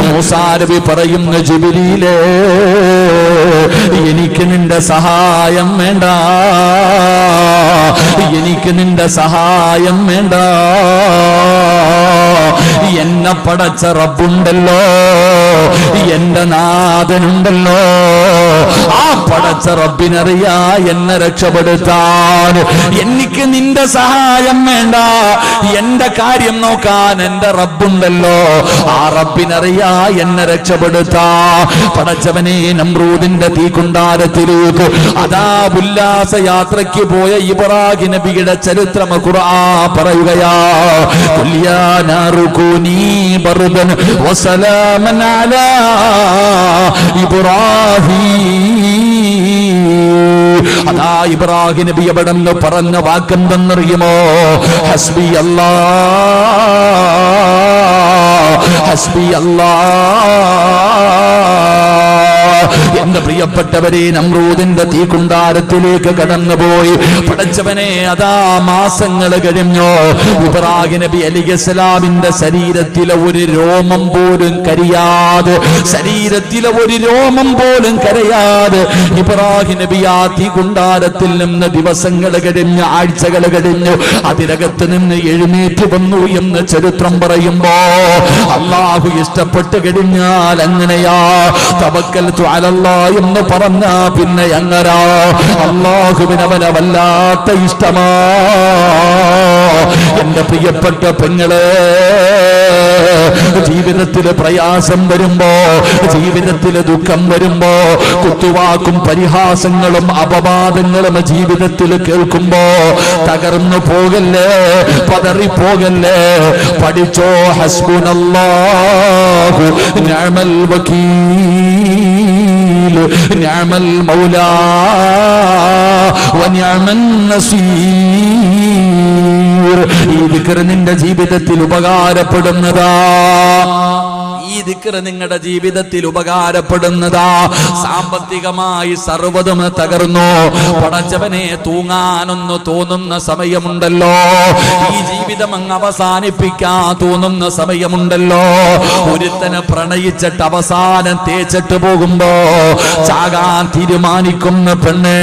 മൂസാ നബി പറയുന്ന, ജിബ്രീലേ, എനിക്ക് നിന്റെ സഹായം വേണ്ട, എനിക്ക് നിന്റെ സഹായം വേണ്ട. എന്നെ പടച്ച റബ്ബുണ്ടല്ലോ, എന്റെ നാഥനുണ്ടല്ലോ, ആ പടച്ച റബ്ബിനറിയാ എന്നെ രക്ഷപ്പെടുത്താൻ. എനിക്ക് നിന്റെ സഹായം വേണ്ട, എന്റെ കാര്യം നോക്കാൻ എന്റെ റബ്ബുണ്ടല്ലോ, ആ റബ്ബിനറിയാ എന്നെ രക്ഷപ്പെടുത്താ. പടച്ചവനെ, നമ്രൂദിന്റെ തീക്കുണ്ടാരത്തിലേക്ക് അതാ ഉല്ലാസ യാത്രയ്ക്ക് പോയ ഇബ്രാഹിം നബിയുടെ ചരിത്രം ഖുർആൻ പറയുകയാ. ഖുൽയാ നാറുകൂനി ബർദൻ വസലാമൻ അലാ ഇബ്രാഹിം. അതാ ഇബ്രാഹിം നബി അവിടെ നിന്ന് പറഞ്ഞ വാക്കെന്തെന്നറിയുമോ? ഹസ്ബി അല്ലാഹ്, ഹസ്ബി അല്ലാഹ്. എന്റെ പ്രിയപ്പെട്ടവരെ, നമ്രൂദിന്റെ തീക്കുണ്ടാരത്തിലേക്ക് കടന്നുപോയി. പടച്ചവനെ, അതാ മാസങ്ങൾ കഴിഞ്ഞു. ഇബ്രാഹിം നബി അലൈഹിസ്സലാമിന്റെ ശരീരത്തിലെ ഒരു രോമം പോലും കരിയാതെ, ശരീരത്തിലെ ഒരു രോമം പോലും കരയാതെ ഇബ്രാഹിം നബി ആ തീക്കുണ്ടാരത്തിൽ നിന്ന് ദിവസങ്ങൾ കഴിഞ്ഞ്, ആഴ്ചകൾ കഴിഞ്ഞു, അതിനകത്ത് നിന്ന് എഴുന്നേറ്റ് വന്നു എന്ന് ചരിത്രം പറയുമ്പോ, അള്ളാഹു ഇഷ്ടപ്പെട്ട് കഴിഞ്ഞാൽ അങ്ങനെയാ. തവക്കൽതു അലല്ലാഹ് എന്ന് പറഞ്ഞാ പിന്നെ അങ്ങനാ. അള്ളാഹുവിന് അവനെ വല്ലാത്ത ഇഷ്ടമാ. എന്റെ പ്രിയപ്പെട്ട പെങ്ങളെ, ജീവിതത്തില് പ്രയാസം വരുമ്പോ, ജീവിതത്തില് ദുഃഖം വരുമ്പോ, കുത്തുവാക്കും പരിഹാസങ്ങളും അപവാദങ്ങളും ജീവിതത്തിൽ കേൾക്കുമ്പോ തകർന്നു പോകല്ലേ, പതറിപ്പോകല്ലേ. പഠിച്ചോ, ഹസ്ബുനല്ലാഹു നിഅമൽ വകീൽ നിഅമൽ മൗലാ വനിഅമൻ നസീർ. ഈ ദിക്ർ നിന്റെ ജീവിതത്തിൽ ഉപകാരപ്പെടുന്നതാ. ഈ ദിക്ർ നിങ്ങളുടെ ജീവിതത്തിൽ ഉപകാരപ്പെടുന്നതാ. സാമ്പത്തികമായി സർവ്വതും തകർന്നു, പടച്ചവനെ തൂങ്ങാനൊന്നു തോന്നുന്ന സമയമുണ്ടല്ലോ. ഈ ജീവിതം അങ്ങ് അവസാനിപ്പിക്കാൻ തോന്നുന്ന സമയമുണ്ടല്ലോ. ഒരുത്തനെ പ്രണയിച്ചിട്ട് അവസാനം തേച്ചിട്ട് പോകുമ്പോ ചാകാൻ തീരുമാനിക്കുന്ന പെണ്ണേ,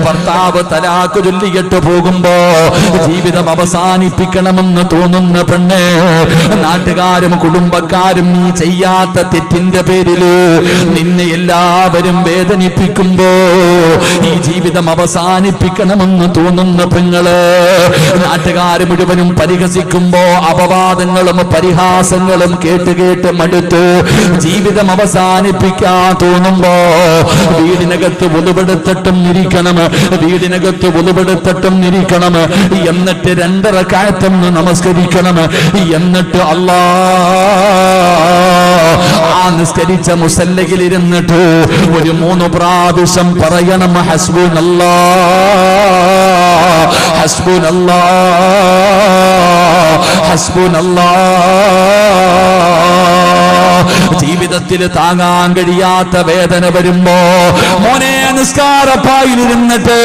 ഭർത്താവ് തലാക്ക് ചൊല്ലിയിട്ട് പോകുമ്പോ ജീവിതം അവസാനിപ്പിക്കണമെന്ന് തോന്നുന്ന പെണ്ണേ, നാട്ടുകാരും കുടുംബക്കാരും നീ ചെയ്യാത്ത തെറ്റിന്റെ പേരില് നിന്നെ എല്ലാവരും വേദനിപ്പിക്കുമ്പോ ഈ ജീവിതം അവസാനിപ്പിക്കണമെന്ന് തോന്നുന്ന പെങ്ങള്, നാട്ടുകാര് മുഴുവനും പരിഹസിക്കുമ്പോ അപവാദങ്ങളും പരിഹാസങ്ങളും കേട്ട് മടുത്ത് ജീവിതം അവസാനിപ്പിക്കാൻ തോന്നുമ്പോ വീടിനകത്ത് ഒതുപെടുത്തിട്ടും ഇരിക്കണം, വീടിനകത്ത് ഒതുപെടുത്തിട്ടും ഇരിക്കണം. എന്നിട്ട് 2 റക്അത്തൊന്ന് നമസ്കരിക്കണം. എന്നിട്ട് ആ നിസ്കരിച്ച മുസല്ലയിൽ ഇരുന്നിട്ട് ഒരു 3 പ്രാവശ്യം പറയണം, ഹസ്ബുനല്ലാഹ് ഹസ്ബുനല്ലാഹ് ഹസ്ബുനല്ലാഹ്. ജീവിതത്തിൽ താങ്ങാൻ കഴിയാത്ത വേദന വരുമ്പോ മോനെ നിസ്കാരപ്പായിലിരുന്നിട്ട്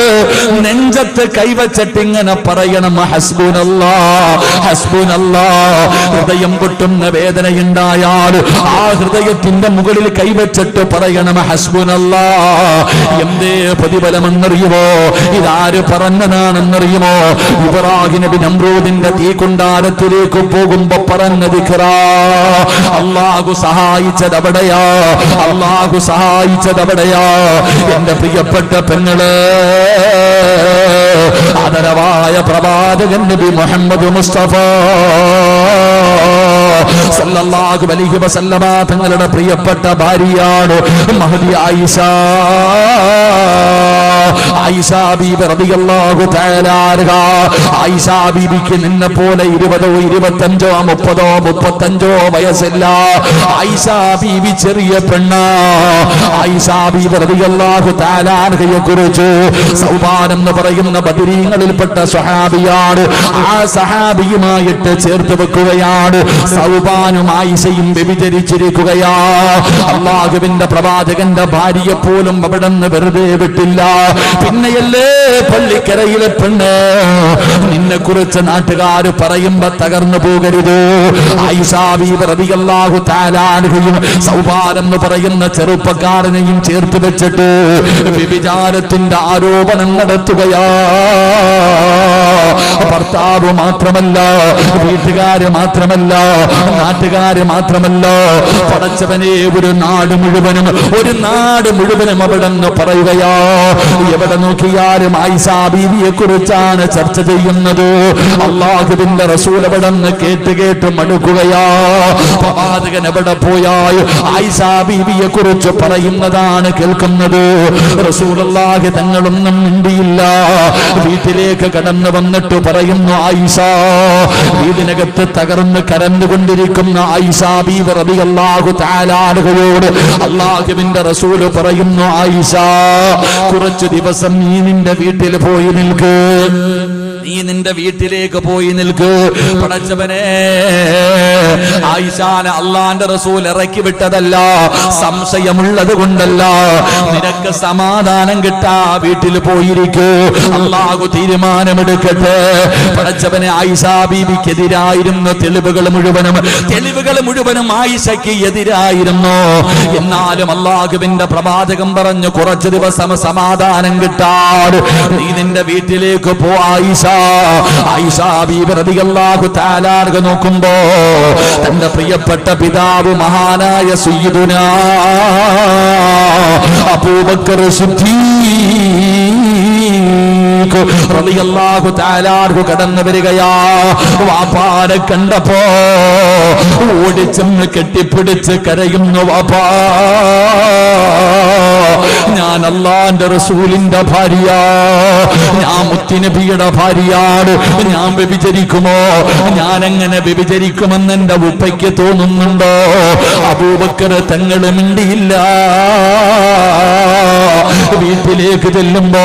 നെഞ്ചത്ത് കൈവച്ചിട്ട് ഇങ്ങനെ പറയണം, ഹസ്ബുനല്ലാഹ് ഹസ്ബുനല്ലാഹ്. ഹൃദയം പൊട്ടുന്ന വേദനയുണ്ടായാൽ ആ ഹൃദയത്തിന്റെ മുകളിൽ കൈവച്ചിട്ട് പറയണം, ഹസ്ബുനല്ലാഹ്. എന്തേ പ്രതിഫലമെന്നറിയുമോ? ഇതാര് പറഞ്ഞതാണെന്നറിയുമോ? ഇബ്രാഹിം നബി നമ്രൂദിന്റെ തീക്കുണ്ടാരത്തിലേക്ക് പോകുമ്പോ പറഞ്ഞ ദിക്റാ. അല്ലാഹു സഹായിച്ചതവിടെയാ, അല്ലാഹു സഹായിച്ചതവിടെയാ. എന്റെ പ്രിയപ്പെട്ട പെങ്ങളെ, ആദരവായ പ്രവാചകൻ നബി മുഹമ്മദ് മുസ്തഫ സല്ലല്ലാഹു അലൈഹി വസല്ലമ തങ്ങളുടെ പ്രിയപ്പെട്ട ഭാര്യയാണ് മഹദി ആയിഷ. ആയിഷ ബീബി റളിയല്ലാഹു തആല അൻഹ. ആയിഷ ബീബിക്ക് നിന്നെ പോലെ 20, 25, 30, 35 വയസ്സില്ല. ആയിഷ ബീബി ചെറിയ പെണ്ണാ. ആയിഷ ബീബി റളിയല്ലാഹു തആല അൻഹയെ കുറിച്ച് സൗബാൻ എന്ന് പറയുന്ന ബദരീങ്ങളിൽപ്പെട്ട സ്വഹാബിയാണ്. ആ സഹാബിയുമായിട്ട് ചേർത്ത് വെക്കുകയാണ്. സൗബാനും ആയിഷയും വ്യഭിചരിച്ചിരിക്കുകയാ. അല്ലാഹുവിന്റെ പ്രവാചകന്റെ ഭാര്യയെ പോലും അവിടെ നിന്ന് വെറുതെ വിട്ടില്ല. പിന്നെയല്ലേ പള്ളിക്കരയിലെ പെണ്ണ്, നിന്നെ കുറിച്ച് നാട്ടുകാര് പറയുമ്പോ തകർന്നു പോകരുത്. ആയിഷ ബീബി റളിയല്ലാഹു തആല അൻഹയും സൗബാൻ എന്ന് പറയുന്ന ചെറുപ്പക്കാരനെയും ചേർത്ത് വെച്ചിട്ട് വ്യഭിചാരത്തിന്റെ ആരോപണം നടത്തുകയാ. ഭർത്താവ് മാത്രമല്ല, വീട്ടുകാര് മാത്രമല്ല, നാട്ടുകാര് മാത്രമല്ല, പടച്ചവനെ ഒരു നാട് മുഴുവനും അവിടെ നിന്ന് പറയുകയാ. എവിടെ നോക്കിയാലും ആയിഷ ബീവിയെ കുറിച്ചാണ് ചർച്ച ചെയ്യുന്നത്. അല്ലാഹുവിന്റെ റസൂൽ അവിടെ നിന്ന് കേട്ട് മടുക്കുകയാ. പ്രവാചകൻ എവിടെ പോയാൽ ആയിഷ ബീവിയെ കുറിച്ച് പറയുന്നതാണ് കേൾക്കുന്നത്. റസൂലുള്ളാഹി തങ്ങളൊന്നും മിണ്ടിയില്ല. വീട്ടിലേക്ക് കടന്നു വന്നിട്ട് പറയുന്നു, ആയിഷ. വീടിനകത്ത് തകർന്ന് കരന്നുകൊണ്ടിരിക്കുന്ന ആയിഷ ബീവി റളിയല്ലാഹു തആല അൻഹയോട് അല്ലാഹുവിന്റെ റസൂൽ പറയുന്നു, ആയിഷ, കുറച്ചു ദിവസം നീ നിന്റെ വീട്ടിൽ പോയി നിൽക്ക്. നീ നിന്റെ വീട്ടിലേക്ക് പോയി നിൽക്ക്. പടച്ചവനെ, ആയിഷാനെ അള്ളാന്റെ റസൂൽ ഇറക്കി വിട്ടതല്ല, സംശയമുള്ളത് കൊണ്ടല്ല. നിനക്ക് സമാധാനം കിട്ടാ വീട്ടിൽ പോയിരിക്കൂ, അള്ളാഹു തീരുമാനമെടുക്കട്ടെ. പടച്ചവനെ, ആയിഷാ ബീവിക്കെതിരായിരുന്നു തെളിവുകൾ മുഴുവനും ആയിഷയ്ക്ക് എതിരായിരുന്നു. എന്നാലും അള്ളാഹുവിന്റെ പ്രവാചകൻ പറഞ്ഞു, കുറച്ചു ദിവസം സമാധാനം കിട്ടാൻ നീ നിന്റെ വീട്ടിലേക്ക് പോ ആയിഷ. ആയിഷാ ബീവി റളിയല്ലാഹു തആല അൻഹ നോക്കുമ്പോ തന്റെ പ്രിയപ്പെട്ട പിതാവ് മഹാനായ സയ്യിദുനാ അബൂബക്കർ സിദ്ദീഖ് റളിയല്ലാഹു തആല അൻഹു കടന്നു വരികയാ. വാപ്പാനെ കണ്ടപ്പോ ഓടിച്ചെന്ന് കെട്ടിപ്പിടിച്ച് കരയുന്നു. വാപ്പാ, ഞാൻ അല്ലാഹുവിന്റെ റസൂലിന്റെ ഭാര്യ, ഞാൻ മുത്തുനബിയുടെ ഭാര്യയാണ്. ഞാൻ വ്യഭിചരിക്കുമോ? ഞാൻ എങ്ങനെ വ്യഭിചരിക്കുമെന്ന് എന്റെ ഉപ്പയ്ക്ക് തോന്നുന്നുണ്ടോ? അബൂബക്കർ തങ്ങൾ മിണ്ടിയില്ല. വീട്ടിലേക്ക് ചെല്ലുമ്പോ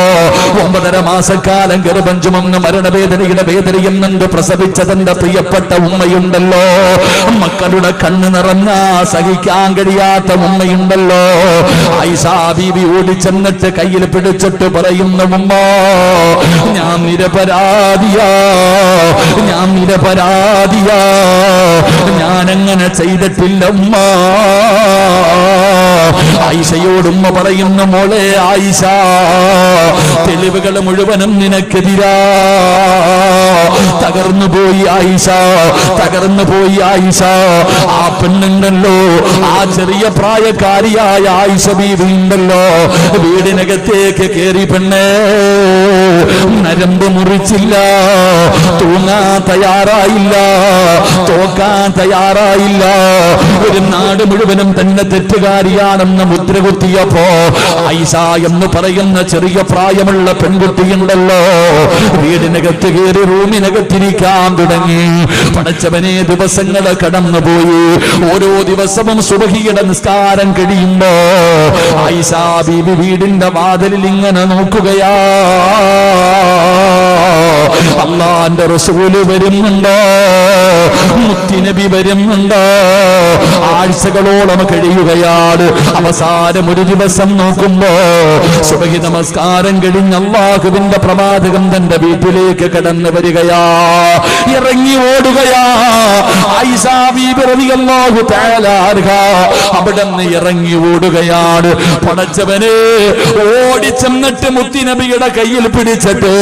9.5 മാസക്കാലം ഗർഭം ചുമന്ന് മരണവേദനയുടെ വേദനയെന്നുണ്ട് പ്രസവിച്ച തന്റെ പ്രിയപ്പെട്ട ഉമ്മയുണ്ടല്ലോ, മക്കളുടെ കണ്ണ് നിറഞ്ഞ സഹിക്കാൻ കഴിയാത്ത ഉമ്മയുണ്ടല്ലോ. ആയിഷാ ബീവി ഓടിച്ചെന്നിട്ട് കയ്യിൽ പിടിച്ചിട്ട് പറയുന്ന, ഉമ്മ, ഞാൻ നിരപരാധിയാ, ഞാനങ്ങനെ ചെയ്തിട്ടില്ല ഉമ്മ. ആയിഷയോട് ഉമ്മ പറയുന്ന, മോളെ ആയിഷ, തെളിവുകൾ മുഴുവനും നിനക്കെതിരാ. തകർന്നു പോയി ആയിഷ. ആ പെണ്ണുണ്ടല്ലോ, ആ ചെറിയ പ്രായക്കാരിയായ ആയിഷ ബീവി ഉണ്ടല്ലോ, വീടിനകത്തേക്ക് കേറി പെണ്ണേ, നരമ്പ് മുറിച്ചില്ല, തൂങ്ങാൻ തയ്യാറായില്ല, തോക്കാൻ തയ്യാറായില്ല. ഒരു നാട് മുഴുവനും തന്നെ തെറ്റുകാരിയാണെന്ന് മുദ്ര കുത്തിയപ്പോ ആയിഷ എന്ന് പറയുന്ന ചെറിയ പ്രായമുള്ള പെൺകുട്ടിയുണ്ടല്ലോ, വീടിനകത്ത് കയറി റൂമിനകത്തിരിക്കാൻ തുടങ്ങി. പടച്ചവനെ, ദിവസങ്ങൾ കടന്നുപോയി. ഓരോ ദിവസവും സുബഹിയുടെ നിസ്കാരം കഴിയുമ്പോ ആയിഷ ബീബി വീടിന്റെ വാതിലിൽ ഇങ്ങനെ നോക്കുകയാ. അല്ലാഹുവിന്റെ റസൂല് വരുന്നുണ്ടോ? മുത്തുനബി വരുന്നുണ്ടോ? ആഴ്ചകളോളം കഴിയുകയാണ്. അവസാനം ഒരു ദിവസം നോക്കുമ്പോ സുബഹി നമസ്കാരം കഴിഞ്ഞ് അല്ലാഹുവിന്റെ പ്രവാചകൻ തന്റെ വീട്ടിലേക്ക് കടന്നു വരികയാ, ഇറങ്ങി ഓടുകയാ. ആയിഷാ ബീബി റളിയല്ലാഹു തആല അൻഹ അവിടുന്ന് ഇറങ്ങി ഓടുകയാണ്. പടച്ചവനെ, ഓടിച്ചെന്നിട്ട് മുത്തുനബിയുടെ കയ്യിൽ പിടിച്ചിട്ട്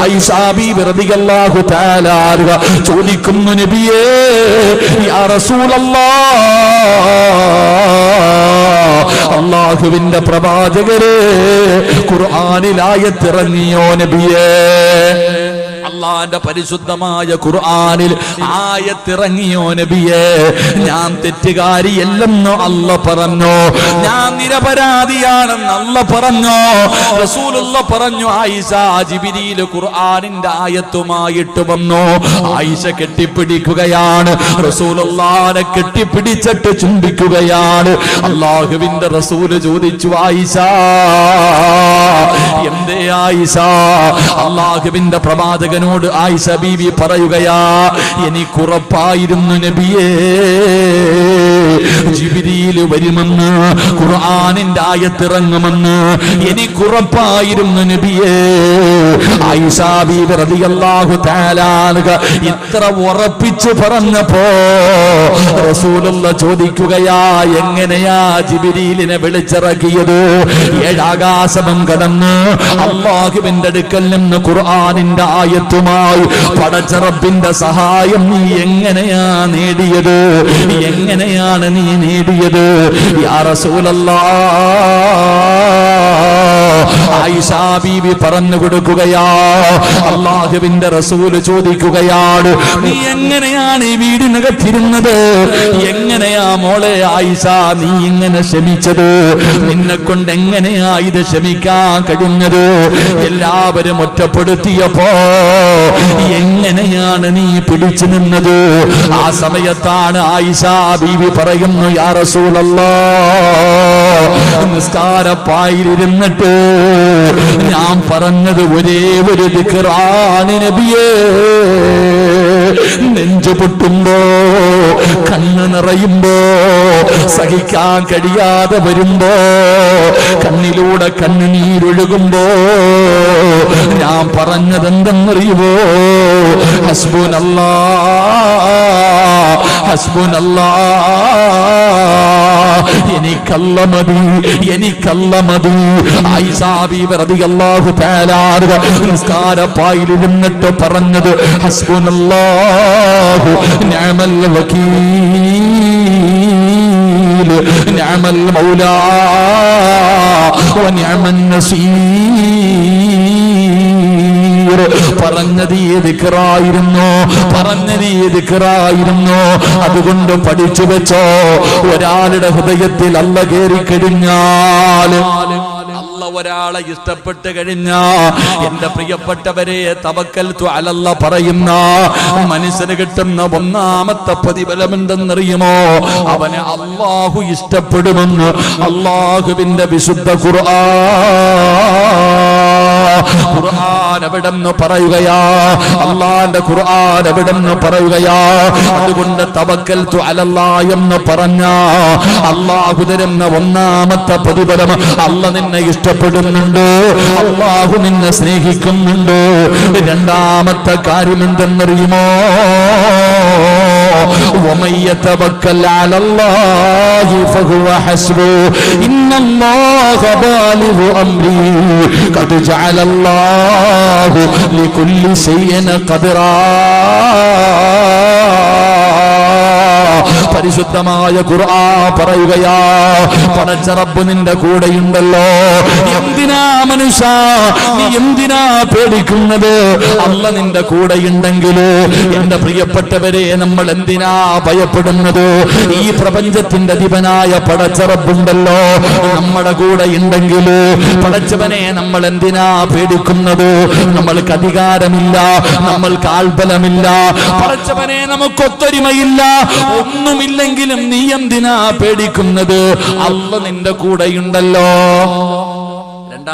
ആയിഷാ ബീബി റളിയല്ലാഹു തആല അൻഹ ചോദിക്കുന്നു, നബിയേ, യാ റസൂലല്ലാഹ്, അല്ലാഹുവിന്റെ പ്രവാചകരെ, ഖുർആനിൽ ആയത്തിറങ്ങിയോ നബിയേ? അള്ളാന്റെ പരിശുദ്ധമായ ഖുർആനിൽ ആയത്തിറങ്ങിയോ നബിയേ? ഞാൻ തെറ്റുകാരിയല്ലെന്ന് അല്ല പറഞ്ഞു, ഞാൻ നിരപരാധിയാണെന്ന് അല്ല പറഞ്ഞു. റസൂലുള്ള പറഞ്ഞു, ആയിഷ, ജിബ്രീൽ ഖുർആനിന്റെ ആയത്തുമായിട്ട് വന്നു. ആയിഷ കെട്ടിപ്പിടിക്കുകയാണ്, റസൂലുള്ളാഹിനെ കെട്ടിപ്പിടിച്ചിട്ട് ചുംബിക്കുകയാണ്. അല്ലാഹുവിന്റെ റസൂല് ചോദിച്ചു, ആയിഷ, എന്തേ ആയിഷ? അല്ലാഹുവിന്റെ പ്രവാചകനോട് ആയിഷ ബീവി പറയുകയാ, എനിക്കുറപ്പായിരുന്നു നബിയേ, ജിബ്രീൽ വരുമെന്ന്, ഖുർആനിന്റെ ആയത്തിറങ്ങുമെന്ന് എനിക്കുറപ്പായിരുന്നു നബിയേ. ആയിഷ ബീവി റളിയല്ലാഹു തആല അൻഹ ഇത്ര ഉറപ്പിച്ചു പറഞ്ഞപ്പോ റസൂലുള്ള ചോദിക്കുകയാ, എങ്ങനെയാ ജിബ്രീലിനെ വിളിച്ചിറക്കിയത്? 7 ആകാശം കടന്ന് അല്ലാഹുവിന്റെ അടുക്കൽ നിന്ന് ഖുർആനിന്റെ ആയത്തുമായി പടച്ച റബ്ബിന്റെ സഹായം നീ എങ്ങനെയാ നേടിയത്? എങ്ങനെയാണ് നീ നേടിയത്? യാ റസൂലല്ലാഹ്, ആയിഷ ബീവി പറഞ്ഞു കൊടുക്കുകയാ. അല്ലാഹുവിന്റെ റസൂല് ചോദിക്കുകയാണ്, നീ എങ്ങനെയാണ് ഈ വീടിനകത്തിരുന്നത്? എങ്ങനെയാ മോളെ ആയിഷ നീ ഇങ്ങനെ ക്ഷമിച്ചത്? നിന്നെ കൊണ്ട് എങ്ങനെയാ ഇത് ക്ഷമിക്കാൻ കഴിഞ്ഞത്? എല്ലാവരും ഒറ്റപ്പെടുത്തിയപ്പോ എങ്ങനെയാണ് നീ പിടിച്ചു നിന്നത്? ആ സമയത്താണ് ആയിഷ ബീവി പറയുന്നു, യാ റസൂലല്ലാഹ്, നിസ്കാരപ്പായിലിരുന്നിട്ട് ഞാൻ പറഞ്ഞത് ഒരേ ഒരു ദിക്റാണ് നബിയേ. നെഞ്ചു പൊട്ടുമ്പോ, കണ്ണ് നിറയുമ്പോ, സഹിക്കാൻ കഴിയാതെ വരുമ്പോ, കണ്ണിലൂടെ കണ്ണുനീരൊഴുകുമ്പോ ഞാൻ പറഞ്ഞത് എന്തെന്നറിയുമോ? ഹസ്ബുനല്ലാഹ്, ഹസ്ബുനല്ലാഹ്, എനിക്കല്ല മതി, എനിക്കല്ല മതി. ആയിഷ ബീവി റളിയല്ലാഹു തആല നിസ്കാരപ്പായിലിരുന്നിട്ട് പറഞ്ഞത് ഹസ്ബുനല്ലാഹു നിഅമൽ വകീൽ, നിഅമൽ മൗലാ വനിഅമൻ നസീർ. പറഞ്ഞത് ഈ ദിക്റായിരുന്നു, പറഞ്ഞത് ഈ ദിക്റായിരുന്നു. അതുകൊണ്ട് പഠിച്ചു വെച്ചോ, ഒരാളുടെ ഹൃദയത്തിൽ അല്ല കേറിക്കഴിഞ്ഞാൽ, അല്ല ഒരാളെ ഇഷ്ടപ്പെട്ട് കഴിഞ്ഞാ, എന്റെ പ്രിയപ്പെട്ടവരെ, തവക്കൽതു അലല്ലാഹ് പറയുന്ന മനുഷ്യന് കിട്ടുന്ന ഒന്നാമത്തെ പ്രതിഫലം എന്തെന്നറിയുമോ? അവനെ അല്ലാഹു ഇഷ്ടപ്പെടുമെന്ന് അല്ലാഹുവിന്റെ വിശുദ്ധ ഖുർആൻ എവിടെന്ന് പറയുകയാ, അല്ലാഹുവിന്റെ ഖുർആൻ എവിടെന്ന് പറയുകയാ. അതുകൊണ്ട് തവക്കൽതു അലല്ലാഹ് എന്ന് പറഞ്ഞ അല്ലാഹു തരുന്ന ഒന്നാമത്തെ പ്രതിഫലം, അല്ല നിന്നെ ഇഷ്ടപ്പെടുന്നുണ്ട്, അല്ലാഹു നിന്നെ സ്നേഹിക്കുന്നുണ്ട്. രണ്ടാമത്തെ കാര്യം എന്തെന്നറിയുമോ? ومن يتوكل على الله فهو حسبه إن الله بالغ أمره قد جعل الله لكل شيء قدرا. പരിശുദ്ധമായ ഖുർആൻ പറയുകയാ, പടച്ച റബ്ബ് നിന്റെ കൂടെയുണ്ടല്ലോ. എന്തിനാ മനുഷ്യ നീ എന്തിനാ പേടിക്കുന്നത്? അല്ല നിന്റെ കൂടെയുണ്ടെങ്കിൽ എന്റെ പ്രിയപ്പെട്ടവരെ, നമ്മൾ എന്തിനാ ഭയപ്പെടുന്നത്? ഈ പ്രപഞ്ചത്തിന്റെ അധിപനായ പടച്ച റബ്ബുണ്ടല്ലോ, നമ്മുടെ കൂടെ ഉണ്ടെങ്കിൽ പടച്ചവനെ നമ്മൾ എന്തിനാ പേടിക്കുന്നത്? നമ്മൾക്ക് അധികാരമില്ല, നമ്മൾക്ക് ആൾബലമില്ല, പടച്ചവനെ നമുക്ക് ഒത്തൊരുമയില്ല, ഒന്നുമില്ലെങ്കിലും നീ എന്തിനാ പേടിക്കുന്നത്? അല്ല നിന്റെ കൂടെയുണ്ടല്ലോ.